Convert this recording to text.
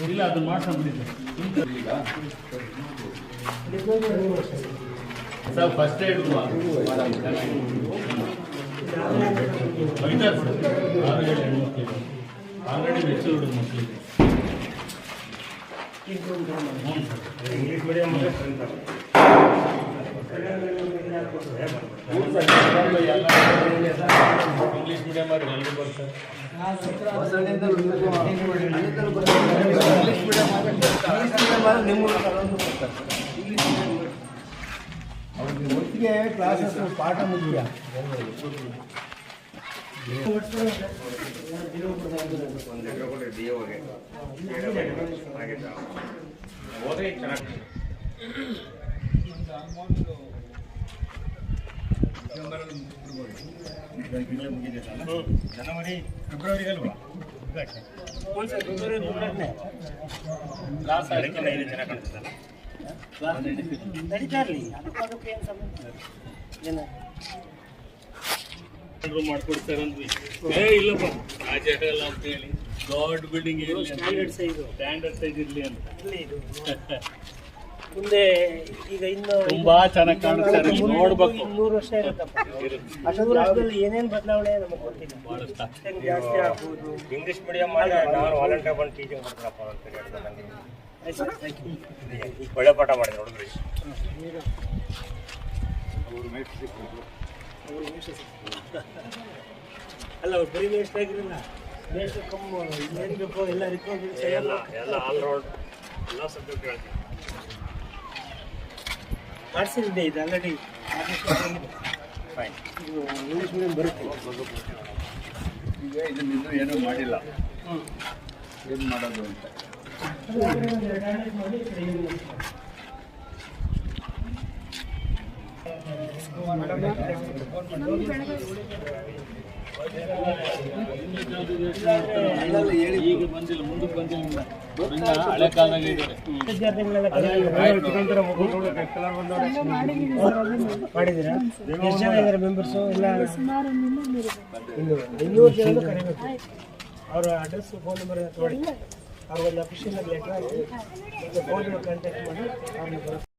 ಇಲ್ಲ ಅದನ್ನ ಮಾಡ್ಸಂಬಿಡಿ sir first aid already ಮೆಚ್ಚೂರ್ಡ್ ಮಕ್ಕಳಿಗೆ ಇಂಗ್ಲೀಷ್ ಮೀಡಿಯಂ ಇಂಗ್ಲೀಷ್ ಮೀಡಿಯಂ ಅವ್ರಿಗೆ ಎಲ್ಲರೂ ಬರ್ತಾರೆ ಅವ್ರಿಗೆ ಒಟ್ಟಿಗೆ ಕ್ಲಾಸಸ್ ಪಾಠ ಮುಗಿಯ ಜನವರಿ ಫೆಬ್ರವರಿಗಲ್ವಾ ಲಾಸ್ಟ್ ಅದಕ್ಕೆಲ್ಲ ಇದೆ ಚೆನ್ನಾಗಿ ಕಾಣಿಸ್ತಲ್ಲ ನಡೀತಾ ಇರಲಿ ಅದಕ್ಕೆ ಏನು ಸಮಸ್ಯೆ ಮಾಡ್ಕೊಡ್ತಾರೆ ಅಂದ್ವಿ ಇಲ್ಲಪ್ಪ ರಾಜಲ್ಲ ಅಂತ ಹೇಳಿ ದೊಡ್ಡ ಬಿಲ್ಡಿಂಗ್ ಸ್ಟ್ಯಾಂಡರ್ಡ್ ಸೈಜ್ ಇರಲಿ ಅಂತ ಮುಂದೆ ಈಗ ಇನ್ನು ತುಂಬಾ ಚೆನ್ನಾಗಿ ಕಾಣಿಸ್ತಾರೆ ನೋಡ್ಬೇಕು 200 ವರ್ಷ ಇರುತ್ತಪ್ಪ ಅಷ್ಟೊಂದು ವರ್ಷದಲ್ಲಿ ಏನೇನು ಬದಲಾವಣೆ ನಮಗೆ ಗೊತ್ತಿಲ್ಲ ಬಹಳಷ್ಟು ಜಾಸ್ತಿ ಆಗ್ಬೋದು ಇಂಗ್ಲೀಷ್ ಮೀಡಿಯಂ ಮಾಡಿ ನಾನು ವಾಲಂಟಿಯರ್ ಬಂದು ಟೀಚಿಂಗ್ ಮಾಡ್ತಾರಪ್ಪ ಅಂತ ಹೇಳ್ತಾರೆ ಒಳ್ಳೆ ಪಾಠ ಮಾಡಿದೆ ನೋಡಿದ್ರಿ ಅಲ್ಲ ಅವ್ರು ಬರೀ ವೇಸ್ಟ್ ಆಗಿರಲ್ಲ ವೇಸ್ಟ್ ಕಮ್ಮಿ ಏನು ಬೇಕೋ ಎಲ್ಲ ರಿಕ್ವೈರ್ಮೆಂಟ್ಸ್ ಎಲ್ಲ ಆಲ್ ರೌಂಡ್ ಎಲ್ಲ ಸಬ್ಜೆಕ್ಟ್ ಹೇಳ್ತೀವಿ ಆರ್ಟ್ಸಿದೆ ಇದು ಆಲ್ರೆಡಿ ಫೈನ್ ಇದು ಇಂಗ್ಲೀಷ್ ಮೀಡಿಯಂ ಬರುತ್ತೆ ಈಗ ಇದನ್ನ ಇನ್ನೂ ಏನೂ ಮಾಡಿಲ್ಲ ಏನು ಮಾಡೋದು ಅಂತ ಈಗ ಬಂದಿಲ್ಲ ಮುಂದಕ್ಕೆ ಬಂದಿಲ್ಲ ಹಳೆ ಕಾಲದಾಗ ಇದ್ದಾರೆ ಮಾಡಿದ್ದೀರಾ ಎಷ್ಟು ಜನ ಇದ್ದಾರೆ ಮೆಂಬರ್ಸು ಎಲ್ಲ 200 ಜನ ಕರಿಬೇಕು ಅವರ ಅಡ್ರೆಸ್ ಫೋನ್ ನಂಬರ್ ತೊಗೊಳ್ಳಿ ಅವ್ರಿಗೊಂದು ಅಫಿಷಿಯಲ್ ಲೆಟರ್ ಆಗಿ ಫೋನ್ ಕಾಂಟ್ಯಾಕ್ಟ್ ಮಾಡಿ ಅವ್ರನ್ನ